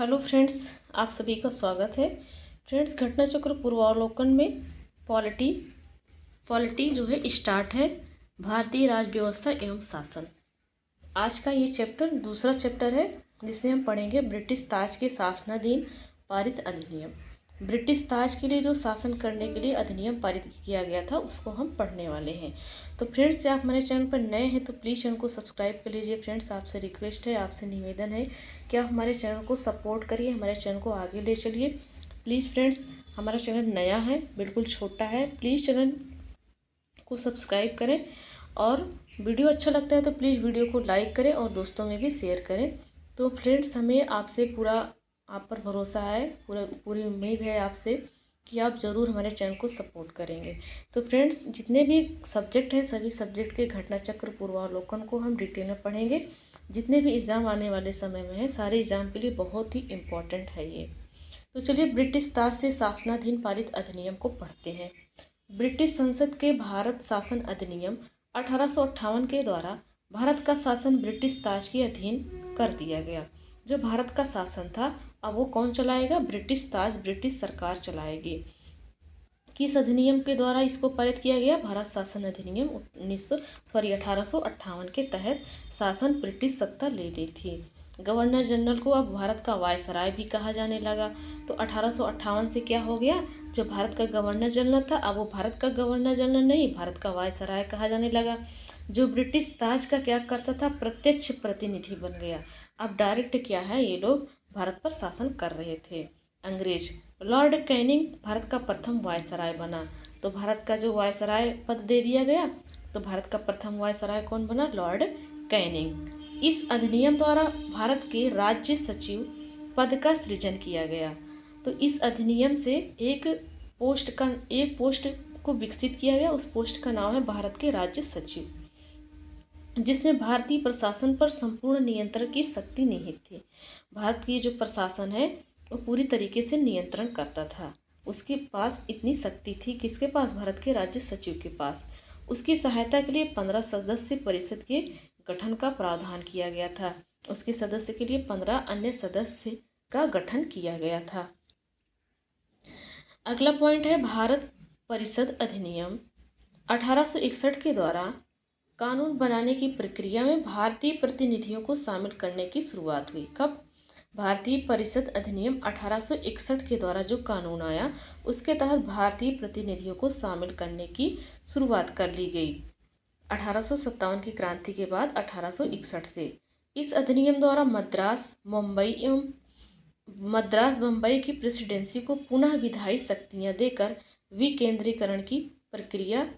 Hello friends, आप सभी का स्वागत है। फ्रेंड्स, घटना चक्र पूर्वावलोकन में पॉलिटी पॉलिटी जो है स्टार्ट है। भारतीय राज व्यवस्था एवं शासन। आज का ये चैप्टर दूसरा चैप्टर है, जिसमें हम पढ़ेंगे ब्रिटिश ताज के शासनाधीन पारित अधिनियम। ब्रिटिश ताज के लिए जो शासन करने के लिए अधिनियम पारित किया गया था, उसको हम पढ़ने वाले हैं। तो फ्रेंड्स, आप हमारे चैनल पर नए हैं तो प्लीज़ चैनल को सब्सक्राइब कर लीजिए। फ्रेंड्स, आपसे रिक्वेस्ट है, आपसे निवेदन है कि आप हमारे चैनल को सपोर्ट करिए, हमारे चैनल को आगे ले चलिए। प्लीज़ फ्रेंड्स, हमारा चैनल नया है, बिल्कुल छोटा है। प्लीज़ चैनल को सब्सक्राइब करें और वीडियो अच्छा लगता है तो प्लीज़ वीडियो को लाइक करें और दोस्तों में भी शेयर करें। तो फ्रेंड्स, हमें आपसे पूरा आप पर भरोसा है, पूरी उम्मीद है आपसे कि आप ज़रूर हमारे चैनल को सपोर्ट करेंगे। तो फ्रेंड्स, जितने भी सब्जेक्ट हैं सभी सब्जेक्ट के घटना चक्र पूर्वावलोकन को हम डिटेल में पढ़ेंगे। जितने भी एग्ज़ाम आने वाले समय में हैं, सारे एग्ज़ाम के लिए बहुत ही इम्पोर्टेंट है ये। तो चलिए ब्रिटिश ताज से शासनाधीन पारित अधिनियम को पढ़ते हैं। ब्रिटिश संसद के भारत शासन अधिनियम 1858 के द्वारा भारत का शासन ब्रिटिश ताज के अधीन कर दिया गया। जो भारत का शासन था, अब वो कौन चलाएगा? ब्रिटिश ताज, ब्रिटिश सरकार चलाएगी। किस अधिनियम के द्वारा इसको पारित किया गया? भारत शासन अधिनियम 1858 के तहत शासन ब्रिटिश सत्ता ले ली थी। गवर्नर जनरल को अब भारत का वायसराय भी कहा जाने लगा। तो 1858 से क्या हो गया? जो भारत का गवर्नर जनरल था, अब वो भारत का गवर्नर जनरल नहीं, भारत का वायसराय कहा जाने लगा। जो ब्रिटिश ताज का क्या करता था? प्रत्यक्ष प्रतिनिधि बन गया। अब डायरेक्ट क्या है, ये लोग भारत पर शासन कर रहे थे। अंग्रेज लॉर्ड कैनिंग भारत का प्रथम वायसराय बना। तो भारत का जो वायसराय पद दे दिया गया, तो भारत का प्रथम वायसराय कौन बना? Lord Canning. इस अधिनियम द्वारा भारत के राज्य सचिव पद का सृजन किया गया। तो इस अधिनियम से एक पोस्ट को विकसित किया गया। उस पोस्ट का नाम है भारत के राज्य सचिव, जिसमें भारतीय प्रशासन पर संपूर्ण नियंत्रण की शक्ति निहित थी। भारत की जो प्रशासन है वो पूरी तरीके से नियंत्रण करता था। उसके पास इतनी शक्ति थी, किसके पास? भारत के राज्य सचिव के पास। उसकी सहायता के लिए 15 सदस्य परिषद के गठन का प्रावधान किया गया था। उसके सदस्य के लिए 15 अन्य सदस्य का गठन किया गया था। अगला पॉइंट है भारत परिषद अधिनियम 1861 के द्वारा कानून बनाने की प्रक्रिया में भारतीय प्रतिनिधियों को शामिल करने की शुरुआत हुई। कब? भारतीय परिषद अधिनियम 1861 के द्वारा जो कानून आया, उसके तहत भारतीय प्रतिनिधियों को शामिल करने की शुरुआत कर ली गई 1857 की क्रांति के बाद 1861 से। इस अधिनियम द्वारा मद्रास बम्बई की प्रेसिडेंसी को पुनः विधायी शक्तियां देकर विकेंद्रीकरण की प्रक्रिया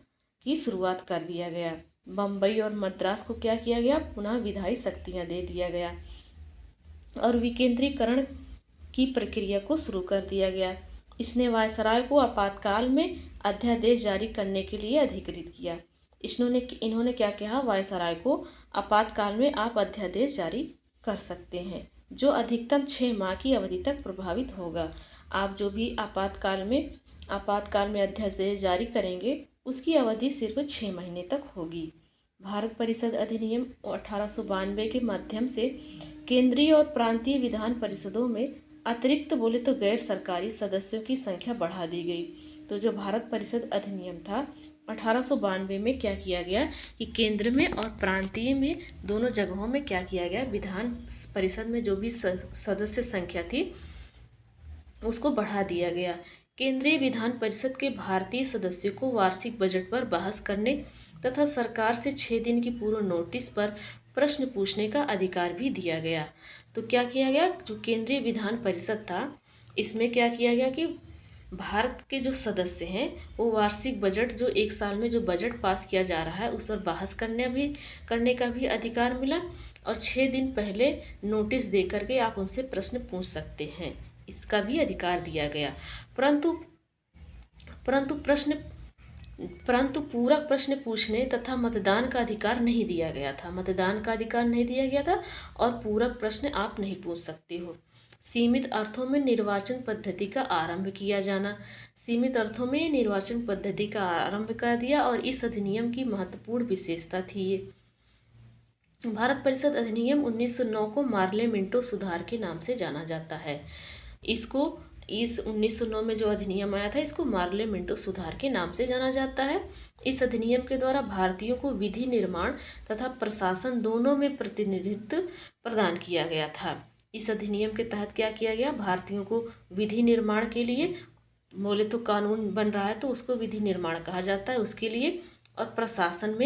की शुरुआत कर दिया गया। बम्बई और मद्रास को क्या किया गया? पुनः विधायी शक्तियां दे दिया गया और विकेंद्रीकरण की प्रक्रिया को शुरू कर दिया गया। इसने वायसराय को आपातकाल में अध्यादेश जारी करने के लिए अधिकृत किया। इन्होंने क्या कहा? वायसराय को आपातकाल में आप अध्यादेश जारी कर सकते हैं, जो अधिकतम 6 माह की अवधि तक प्रभावित होगा। आप जो भी आपातकाल में अध्यादेश जारी करेंगे, उसकी अवधि सिर्फ 6 महीने तक होगी। भारत परिषद अधिनियम 1892 के माध्यम से केंद्रीय और प्रांतीय विधान परिषदों में अतिरिक्त बोले तो गैर सरकारी सदस्यों की संख्या बढ़ा दी गई। तो जो भारत परिषद अधिनियम था 1892 में क्या किया गया कि केंद्र में और प्रांतीय में दोनों जगहों में क्या किया गया? विधान परिषद में जो भी सदस्य संख्या थी उसको बढ़ा दिया गया। केंद्रीय विधान परिषद के भारतीय सदस्यों को वार्षिक बजट पर बहस करने तथा सरकार से 6 दिन की पूर्व नोटिस पर प्रश्न पूछने का अधिकार भी दिया गया। तो क्या किया गया? जो केंद्रीय विधान परिषद था, इसमें क्या किया गया कि भारत के जो सदस्य हैं वो वार्षिक बजट, जो एक साल में जो बजट पास किया जा रहा है, उस पर बहस करने का भी अधिकार मिला और 6 दिन पहले नोटिस दे करके आप उनसे प्रश्न पूछ सकते हैं, इसका भी अधिकार दिया गया। परंतु पूरक प्रश्न पूछने तथा मतदान का अधिकार नहीं दिया गया था। मतदान का अधिकार नहीं दिया गया था और पूरक प्रश्न आप नहीं पूछ सकते हो। सीमित अर्थों में निर्वाचन पद्धति का आरंभ किया जाना। सीमित अर्थों में निर्वाचन पद्धति का आरंभ कर दिया और इस अधिनियम की महत्वपूर्ण विशेषता थी ये। भारत परिषद अधिनियम 1909 को मार्ले मिंटो सुधार के नाम से जाना जाता है। इसको इस 1909 में जो अधिनियम आया था, इसको मार्ले मिंटो सुधार के नाम से जाना जाता है। इस अधिनियम के द्वारा भारतीयों को विधि निर्माण तथा प्रशासन दोनों में प्रतिनिधित्व प्रदान किया गया था। इस अधिनियम के तहत क्या किया गया, भारतीयों को विधि निर्माण के लिए, बोले तो कानून बन रहा है तो उसको विधि निर्माण कहा जाता है, उसके लिए, और प्रशासन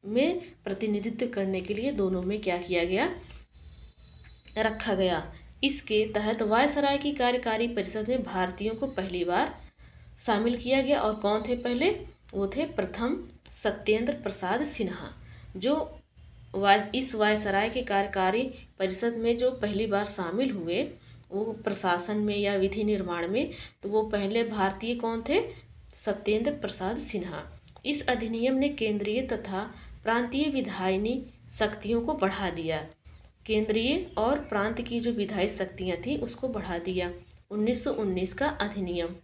में प्रतिनिधित्व करने के लिए दोनों में क्या किया गया, रखा गया। इसके तहत वायसराय की कार्यकारी परिषद में भारतीयों को पहली बार शामिल किया गया। और कौन थे पहले, वो थे प्रथम सत्येंद्र प्रसाद सिन्हा, जो इस वायसराय के कार्यकारी परिषद में जो पहली बार शामिल हुए, वो प्रशासन में या विधि निर्माण में, तो वो पहले भारतीय कौन थे, सत्येंद्र प्रसाद सिन्हा। इस अधिनियम ने केंद्रीय तथा प्रांतीय विधायिनी शक्तियों को बढ़ा दिया। केंद्रीय और प्रांत की जो विधायी शक्तियां थी उसको बढ़ा दिया। 1919 का अधिनियम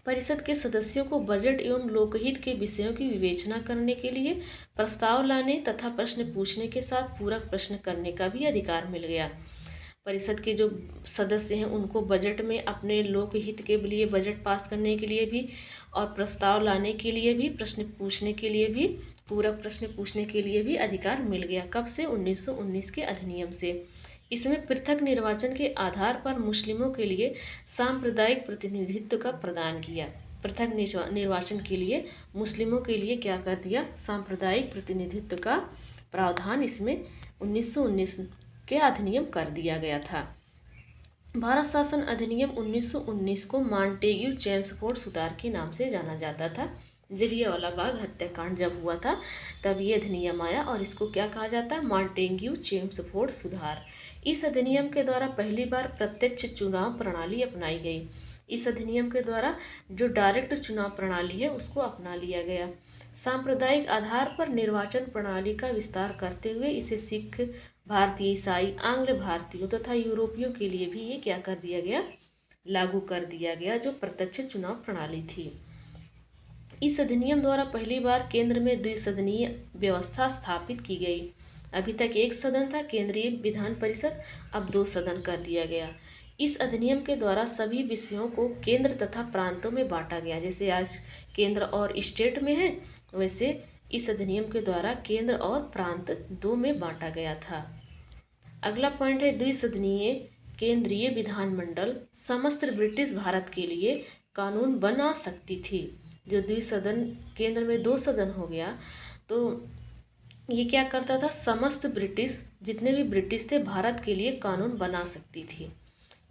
परिषद के सदस्यों को बजट एवं लोकहित के विषयों की विवेचना करने के लिए प्रस्ताव लाने तथा प्रश्न पूछने के साथ पूरक प्रश्न करने का भी अधिकार मिल गया। परिषद के जो सदस्य हैं उनको बजट में अपने लोकहित के लिए बजट पास करने के लिए भी, और प्रस्ताव लाने के लिए भी, प्रश्न पूछने के लिए भी, पूरक प्रश्न पूछने के लिए भी अधिकार मिल गया। कब से, 1919 के अधिनियम से। इसमें पृथक निर्वाचन के आधार पर मुस्लिमों के लिए सांप्रदायिक प्रतिनिधित्व का प्रदान किया। पृथक निर्वाचन के लिए मुस्लिमों के लिए क्या कर दिया, सांप्रदायिक प्रतिनिधित्व का प्रावधान इसमें 1919 के अधिनियम कर दिया गया था। भारत शासन अधिनियम 1919 को मॉन्टेग्यू चेम्सफोर्ड सुधार के नाम से जाना जाता था। जलियांवाला बाग हत्याकांड जब हुआ था तब ये अधिनियम आया, और इसको क्या कहा जाता है, मॉन्टेग्यू चेम्सफोर्ड सुधार। इस अधिनियम के द्वारा पहली बार प्रत्यक्ष चुनाव प्रणाली अपनाई गई। इस अधिनियम के द्वारा जो डायरेक्ट चुनाव प्रणाली है उसको अपना लिया गया। सांप्रदायिक आधार पर निर्वाचन प्रणाली का विस्तार करते हुए इसे सिख, भारतीय, ईसाई, आंग्ल भारतीयों तथा यूरोपियों के लिए भी ये क्या कर दिया गया, लागू कर दिया गया, जो प्रत्यक्ष चुनाव प्रणाली थी। इस अधिनियम द्वारा पहली बार केंद्र में द्विसदनीय व्यवस्था स्थापित की गई। अभी तक एक सदन था केंद्रीय विधान परिषद, अब 2 सदन कर दिया गया। इस अधिनियम के द्वारा सभी विषयों को केंद्र तथा प्रांतों में बांटा गया। जैसे आज केंद्र और स्टेट में है, वैसे इस अधिनियम के द्वारा केंद्र और प्रांत 2 में बांटा गया था। अगला पॉइंट है द्विसदनीय केंद्रीय विधानमंडल समस्त ब्रिटिश भारत के लिए कानून बना सकती थी। जो द्विसदन, केंद्र में 2 सदन हो गया तो ये क्या करता था, समस्त ब्रिटिश, जितने भी ब्रिटिश थे, भारत के लिए कानून बना सकती थी।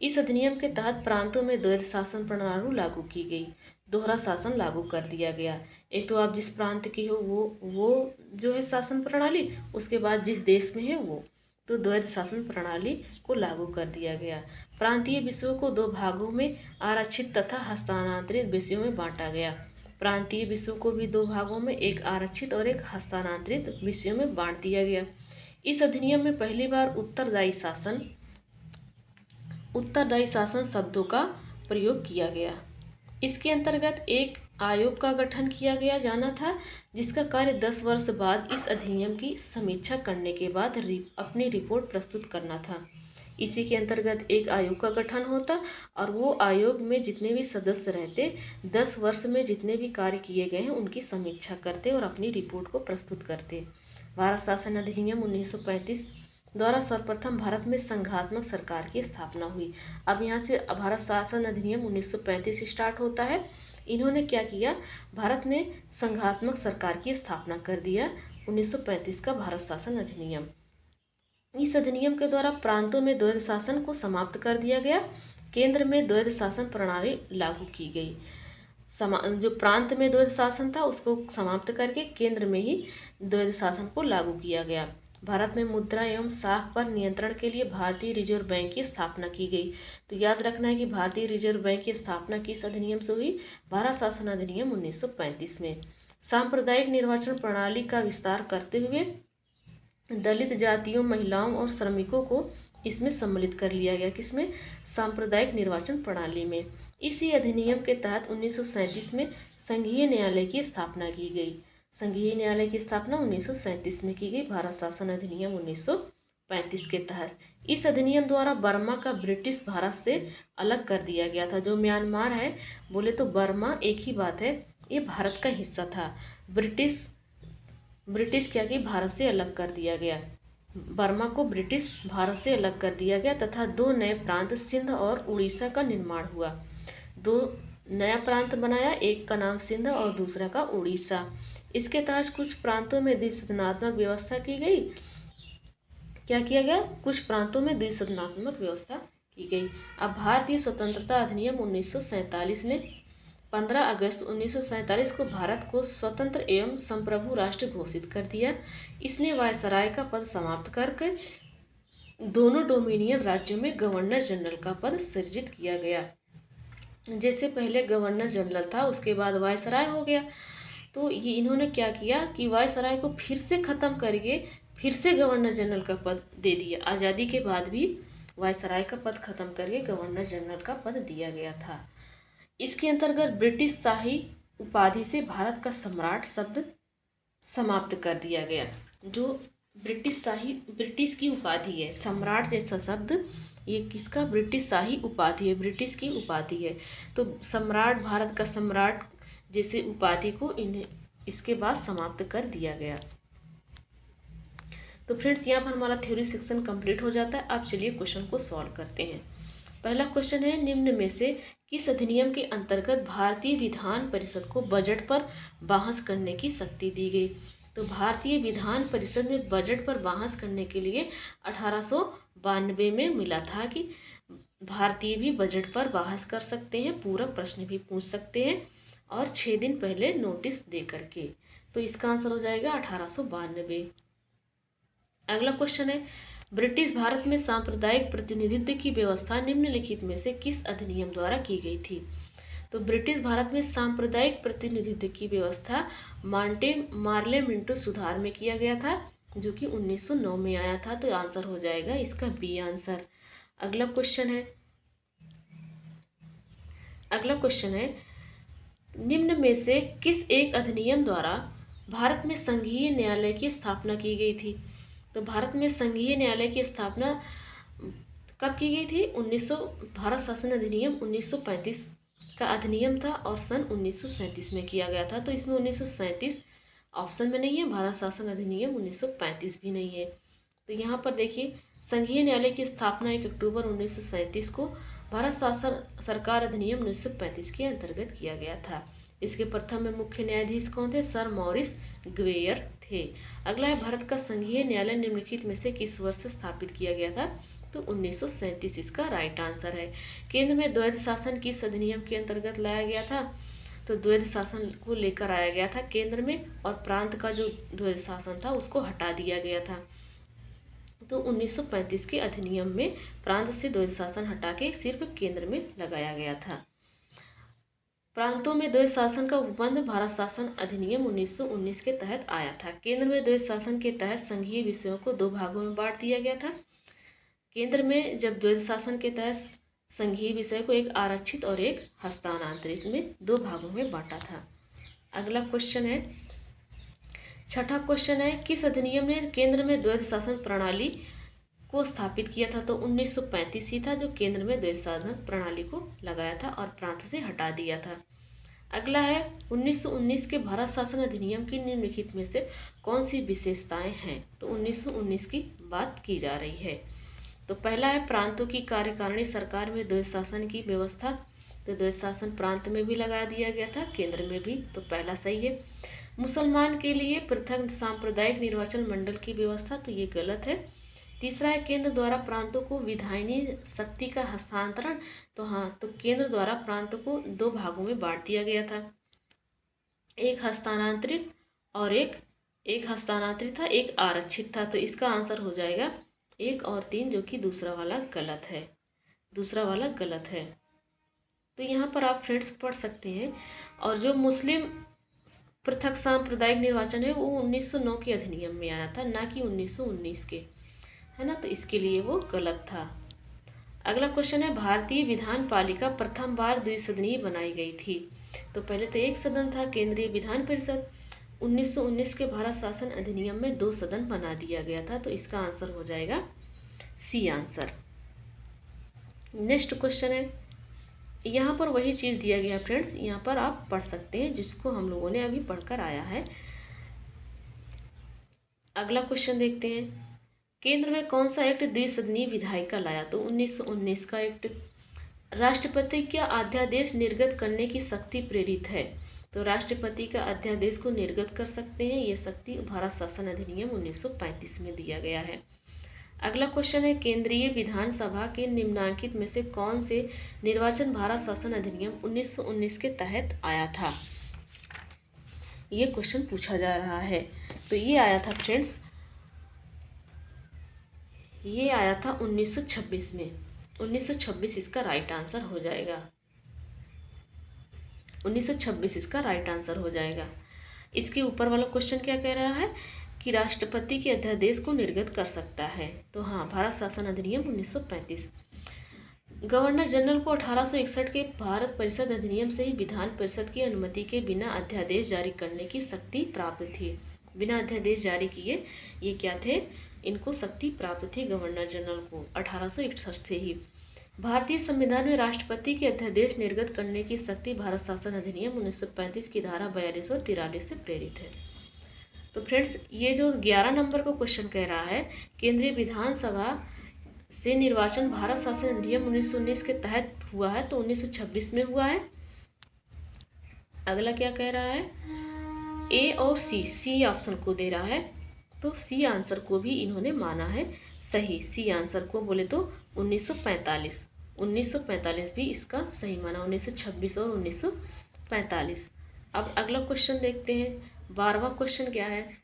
इस अधिनियम के तहत प्रांतों में द्वैध शासन प्रणाली लागू की गई। दोहरा शासन लागू कर दिया गया। एक तो आप जिस प्रांत के हो वो जो है शासन प्रणाली, उसके बाद जिस देश में है वो, तो द्वैध शासन प्रणाली को लागू कर दिया गया। प्रांतीय विषयों को 2 भागों में आरक्षित तथा हस्तांतरित विषयों में बांटा गया। प्रांतीय विषयों को भी 2 भागों में, एक आरक्षित और एक हस्तांतरित विषयों में बांट दिया गया। इस अधिनियम में पहली बार उत्तरदायी शासन शब्दों का प्रयोग किया गया। इसके अंतर्गत एक आयोग का गठन किया गया जाना था, जिसका कार्य 10 वर्ष बाद इस अधिनियम की समीक्षा करने के बाद अपनी रिपोर्ट प्रस्तुत करना था। इसी के अंतर्गत एक आयोग का गठन होता, और वो आयोग में जितने भी सदस्य रहते, 10 वर्ष में जितने भी कार्य किए गए हैं उनकी समीक्षा करते और अपनी रिपोर्ट को प्रस्तुत करते। भारत शासन अधिनियम 1935 द्वारा सर्वप्रथम भारत में संघात्मक सरकार की स्थापना हुई। अब यहाँ से भारत शासन अधिनियम 1935 स्टार्ट होता है। इन्होंने क्या किया, भारत में संघात्मक सरकार की स्थापना कर दिया। 1935 का भारत शासन अधिनियम। इस अधिनियम के द्वारा प्रांतों में द्वैध शासन को समाप्त कर दिया गया। केंद्र में द्वैध शासन प्रणाली लागू की गई। जो प्रांत में द्वैध शासन था उसको समाप्त करके केंद्र में ही द्वैध शासन को लागू किया गया। भारत में मुद्रा एवं साख पर नियंत्रण के लिए भारतीय रिजर्व बैंक की स्थापना की गई। तो याद रखना है कि भारतीय रिजर्व बैंक की स्थापना किस अधिनियम से हुई, भारत शासन अधिनियम 1935 में। सांप्रदायिक निर्वाचन प्रणाली का विस्तार करते हुए दलित जातियों, महिलाओं और श्रमिकों को इसमें सम्मिलित कर लिया गया। किसमें, सांप्रदायिक निर्वाचन प्रणाली में। इसी अधिनियम के तहत 1937 में संघीय न्यायालय की स्थापना की गई। संघीय न्यायालय की स्थापना 1937 में की गई भारत शासन अधिनियम 1935 के तहत। इस अधिनियम द्वारा बर्मा का ब्रिटिश भारत से अलग कर दिया गया था। जो म्यांमार है, बोले तो बर्मा एक ही बात है, ये भारत का हिस्सा था। ब्रिटिश क्या कि भारत से अलग कर दिया गया। बर्मा को ब्रिटिश भारत से अलग कर दिया गया तथा दो नए प्रांत सिंध और उड़ीसा का निर्माण हुआ। दो नया प्रांत बनाया, एक का नाम सिंध और दूसरा का उड़ीसा। इसके तहत कुछ प्रांतों में द्विसदनात्मक व्यवस्था की गई। क्या किया गया? कुछ प्रांतों में द्विसदनात्मक व्यवस्था की गई। अब भारतीय स्वतंत्रता अधिनियम 1947 ने 15 अगस्त 1947 को भारत को स्वतंत्र एवं संप्रभु राष्ट्र घोषित कर दिया। इसने वायसराय का पद समाप्त करके दोनों डोमिनियन राज्यों में गवर्नर जनरल का पद सृजित किया गया। जैसे पहले गवर्नर जनरल था, उसके बाद वायसराय हो गया। तो ये इन्होंने क्या किया कि वायसराय को फिर से ख़त्म करके फिर से गवर्नर जनरल का पद दे दिया। आज़ादी के बाद भी वायसराय का पद खत्म करके गवर्नर जनरल का पद दिया गया था। इसके अंतर्गत ब्रिटिश शाही उपाधि से भारत का सम्राट शब्द समाप्त कर दिया गया। जो ब्रिटिश की उपाधि है, सम्राट जैसा शब्द, ये किसका? ब्रिटिश शाही उपाधि है, ब्रिटिश की उपाधि है। तो सम्राट, भारत का सम्राट जैसे उपाधि को इसके बाद समाप्त कर दिया गया। तो फ्रेंड्स, यहाँ पर हमारा थ्योरी सेक्शन कंप्लीट हो जाता है। अब चलिए क्वेश्चन को सॉल्व करते हैं। पहला क्वेश्चन है, निम्न में से किस अधिनियम के अंतर्गत भारतीय विधान परिषद को बजट पर बहस करने की शक्ति दी गई? तो भारतीय विधान परिषद में बजट पर बहस करने के लिए 1892 में मिला था कि भारतीय भी बजट पर बहस कर सकते हैं, पूरक प्रश्न भी पूछ सकते हैं, और 6 दिन पहले नोटिस दे करके। तो इसका आंसर हो जाएगा 1892। अगला क्वेश्चन है, ब्रिटिश भारत में सांप्रदायिक प्रतिनिधित्व की व्यवस्था निम्नलिखित में से किस अधिनियम द्वारा की गई थी? तो ब्रिटिश भारत में सांप्रदायिक प्रतिनिधित्व की व्यवस्था मार्लेमेंटो सुधार में किया गया था, जो कि 1909 में आया था। तो आंसर हो जाएगा इसका बी आंसर। अगला क्वेश्चन है, निम्न में से किस एक अधिनियम द्वारा भारत में संघीय न्यायालय की स्थापना की गई थी? तो भारत में संघीय न्यायालय की स्थापना कब की गई थी? भारत शासन अधिनियम 1935 का अधिनियम था और सन 1937 में किया गया था। तो इसमें 1937 ऑप्शन में नहीं है, भारत शासन अधिनियम 1935 भी नहीं है। तो यहाँ पर देखिए, संघीय न्यायालय की स्थापना 1 अक्टूबर 1937 को भारत शासन सरकार अधिनियम 1935 के अंतर्गत किया गया था। इसके प्रथम में मुख्य न्यायाधीश कौन थे? सर मॉरिस ग्वेयर थे। अगला है, भारत का संघीय न्यायालय निम्नलिखित में से किस वर्ष स्थापित किया गया था? तो 1937 इसका राइट आंसर है। केंद्र में द्वैध शासन किस अधिनियम के अंतर्गत लाया गया था? तो द्वैध शासन को लेकर आया गया था केंद्र में, और प्रांत का जो द्वैध शासन था उसको हटा दिया गया था। तो 1935 के अधिनियम में प्रांत से द्वैध शासन हटा के सिर्फ केंद्र में लगाया गया था। प्रांतों में द्वैध शासन का उपबंध भारत शासन अधिनियम 1919 के तहत आया था। केंद्र में द्वैध शासन के तहत संघीय विषयों को 2 भागों में बांट दिया गया था। केंद्र में जब द्वैध शासन के तहत संघीय विषय को एक आरक्षित और एक हस्तांतरित में 2 भागों में बांटा था। अगला क्वेश्चन है, छठा क्वेश्चन है, किस अधिनियम ने केंद्र में द्वैध शासन प्रणाली को स्थापित किया था? तो 1935 ही था जो केंद्र में द्वैध शासन प्रणाली को लगाया था और प्रांत से हटा दिया था। अगला है, 1919 के भारत शासन अधिनियम की निम्नलिखित में से कौन सी विशेषताएं हैं? तो 1919 की बात की जा रही है। तो पहला है, प्रांतों की कार्यकारिणी सरकार में द्वैध शासन की व्यवस्था। तो द्वैध शासन प्रांत में भी लगा दिया गया था, केंद्र में भी। तो पहला सही है। मुसलमान के लिए पृथक सांप्रदायिक निर्वाचन मंडल की व्यवस्था, तो ये गलत है। तीसरा है, केंद्र द्वारा प्रांतों को विधायनी शक्ति का हस्तांतरण। तो हाँ, तो केंद्र द्वारा प्रांतों को 2 भागों में बांट दिया गया था, एक हस्तांतरित और एक हस्तांतरित था, एक आरक्षित था। तो इसका आंसर हो जाएगा 1 और 3, जो कि दूसरा वाला गलत है। तो यहाँ पर आप फ्रेंड्स पढ़ सकते हैं। और जो मुस्लिम पृथक सांप्रदायिक निर्वाचन है वो 1909 के अधिनियम में आया था, ना कि 1919 के, है ना। तो इसके लिए वो गलत था। अगला क्वेश्चन है, भारतीय विधान पालिका प्रथम बार द्विसदनीय बनाई गई थी। तो पहले तो एक सदन था, केंद्रीय विधान परिषद। 1919 के भारत शासन अधिनियम में 2 सदन बना दिया गया था, तो इसका आंसर हो जाएगा सी आंसर। नेक्स्ट क्वेश्चन है, यहाँ पर वही चीज़ दिया गया फ्रेंड्स, यहाँ पर आप पढ़ सकते हैं जिसको हम लोगों ने अभी पढ़कर आया है। अगला क्वेश्चन देखते हैं, केंद्र में कौन सा एक्ट द्विसदनीय विधायिका लाया? तो 1919 का एक्ट। राष्ट्रपति का अध्यादेश निर्गत करने की शक्ति प्रेरित है? तो राष्ट्रपति का अध्यादेश को निर्गत कर सकते हैं, ये शक्ति भारत शासन अधिनियम 1935 में दिया गया है। अगला क्वेश्चन है, केंद्रीय विधानसभा के निम्नलिखित में से कौन से निर्वाचन भारत शासन अधिनियम 1919 के तहत आया था? ये क्वेश्चन पूछा जा रहा है। तो ये आया था फ्रेंड्स, ये आया था 1926 में। 1926 इसका राइट आंसर हो जाएगा। 1926 इसका राइट आंसर हो जाएगा। इसके ऊपर वाला क्वेश्चन क्या कह रहा है कि राष्ट्रपति के अध्यादेश को निर्गत कर सकता है। तो हाँ, भारत शासन अधिनियम 1935। गवर्नर जनरल को 1861 के भारत परिषद अधिनियम से ही विधान परिषद की अनुमति के बिना अध्यादेश जारी करने की शक्ति प्राप्त थी। बिना अध्यादेश जारी किए ये क्या थे, इनको शक्ति प्राप्त थी गवर्नर जनरल को 1861 से ही। भारतीय संविधान में राष्ट्रपति के अध्यादेश निर्गत करने की शक्ति भारत शासन अधिनियम 1935 की धारा 42 और 43 से प्रेरित है। तो फ्रेंड्स, ये जो 11 नंबर का क्वेश्चन कह रहा है, केंद्रीय विधानसभा से निर्वाचन भारत शासन अधिनियम 1919 के तहत हुआ है, तो 1926 में हुआ है। अगला क्या कह रहा है, ए और सी ऑप्शन को दे रहा है, तो सी आंसर को भी इन्होंने माना है सही। सी आंसर को बोले तो 1945 भी इसका सही माना, 1926 और 1945। अब अगला क्वेश्चन देखते हैं, 12वां क्वेश्चन क्या है।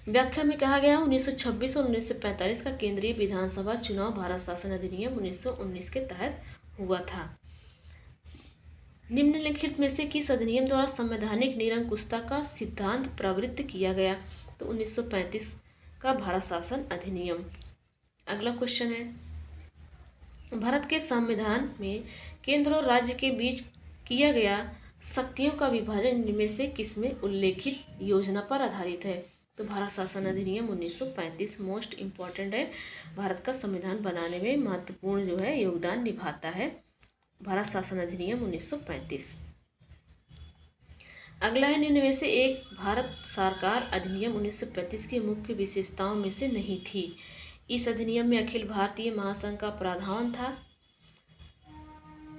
व्याख्या में कहा गया 1926 और 1945 का केंद्रीय विधानसभा चुनाव भारत शासन अधिनियम 1919 के तहत हुआ था। निम्नलिखित में से किस अधिनियम द्वारा संवैधानिक निरंकुशता का सिद्धांत प्रवृत्त किया गया? तो 1935 का भारत शासन अधिनियम। अगला क्वेश्चन है, भारत के संविधान में केंद्र और राज्य के बीच किया गया शक्तियों का विभाजन इनमें से किसमें उल्लेखित योजना पर आधारित है? तो भारत शासन अधिनियम 1935 मोस्ट इम्पॉर्टेंट है, भारत का संविधान बनाने में महत्वपूर्ण जो है योगदान निभाता है भारत शासन अधिनियम 1935। अगला है, निम्न में से एक भारत सरकार अधिनियम 1935 की मुख्य विशेषताओं में से नहीं थी। इस अधिनियम में अखिल भारतीय महासंघ का प्रावधान था।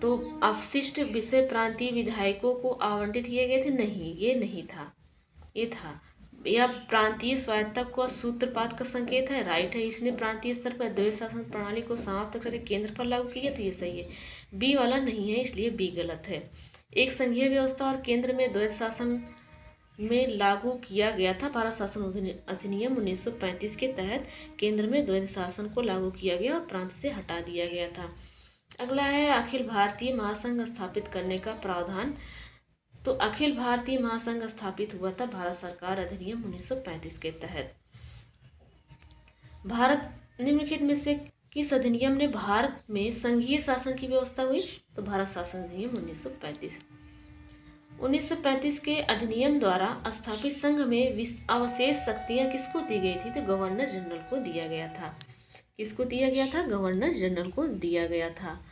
तो अवशिष्ट विषय प्रांतीय विधायकों को आवंटित किए गए थे? नहीं, ये नहीं था, ये था। यह प्रांतीय स्वायत्तता का सूत्रपात का संकेत है, राइट है। इसने प्रांतीय स्तर पर द्वैध शासन प्रणाली को समाप्त करके केंद्र पर लागू किया, तो ये सही है। बी वाला नहीं है, इसलिए बी गलत है। एक संघीय व्यवस्था और केंद्र में द्वैध शासन में लागू किया गया था भारत शासन अधिनियम 1935 के तहत केंद्र में द्वैध शासन को लागू किया गया और प्रांत से हटा दिया गया था। अगला है, अखिल भारतीय महासंघ स्थापित करने का प्रावधान। तो अखिल भारतीय महासंघ स्थापित हुआ था भारत सरकार अधिनियम 1935 के तहत। भारत निम्नलिखित में से किस अधिनियम ने भारत में संघीय शासन की व्यवस्था हुई? तो भारत शासन अधिनियम 1935। 1935 के अधिनियम द्वारा स्थापित संघ में अवशेष शक्तियां किसको दी गई थी? तो गवर्नर जनरल को दिया गया था। किसको दिया गया था? गवर्नर जनरल को दिया गया था।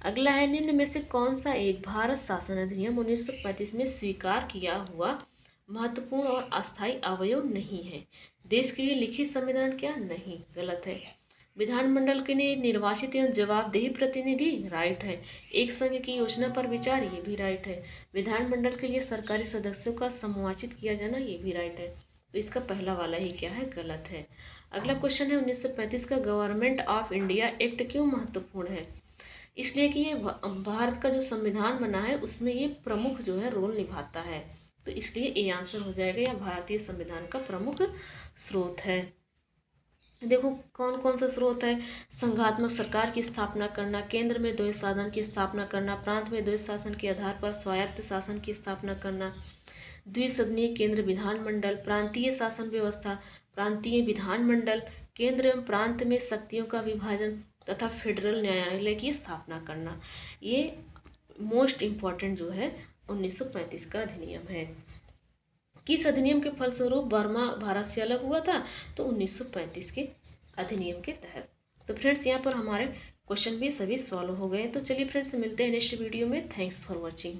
अगला है, निम्न में से कौन सा एक भारत शासन अधिनियम 1935 में स्वीकार किया हुआ महत्वपूर्ण और अस्थायी अवयव नहीं है? देश के लिए लिखित संविधान क्या? नहीं, गलत है। विधानमंडल के लिए निर्वाचित एवं जवाबदेही प्रतिनिधि, राइट है। एक संघ की योजना पर विचार, ये भी राइट है। विधानमंडल के लिए सरकारी सदस्यों का समाचित किया जाना, ये भी राइट है। तो इसका पहला वाला ही क्या है? गलत है। अगला क्वेश्चन है, 1935 का गवर्नमेंट ऑफ इंडिया एक्ट क्यों महत्वपूर्ण है? इसलिए कि ये भारत का जो संविधान बना है उसमें ये प्रमुख जो है रोल निभाता है, तो इसलिए ए आंसर हो जाएगा। यह भारतीय संविधान का प्रमुख स्रोत है। देखो कौन कौन सा स्रोत है, संघात्मक सरकार की स्थापना करना, केंद्र में द्वैध शासन की स्थापना करना, प्रांत में द्वैध शासन के आधार पर स्वायत्त शासन की स्थापना करना, द्विसदनीय केंद्र विधानमंडल, प्रांतीय शासन व्यवस्था, प्रांतीय विधानमंडल, केंद्र एवं प्रांत में शक्तियों का विभाजन तथा फेडरल न्यायालय की स्थापना करना। ये मोस्ट इम्पॉर्टेंट जो है 1935 का अधिनियम है। किस अधिनियम के फलस्वरूप बर्मा भारत से अलग हुआ था? तो 1935 के अधिनियम के तहत। तो फ्रेंड्स यहाँ पर हमारे क्वेश्चन भी सभी सॉल्व हो गए। तो चलिए फ्रेंड्स मिलते हैं नेक्स्ट वीडियो में। Thanks for watching.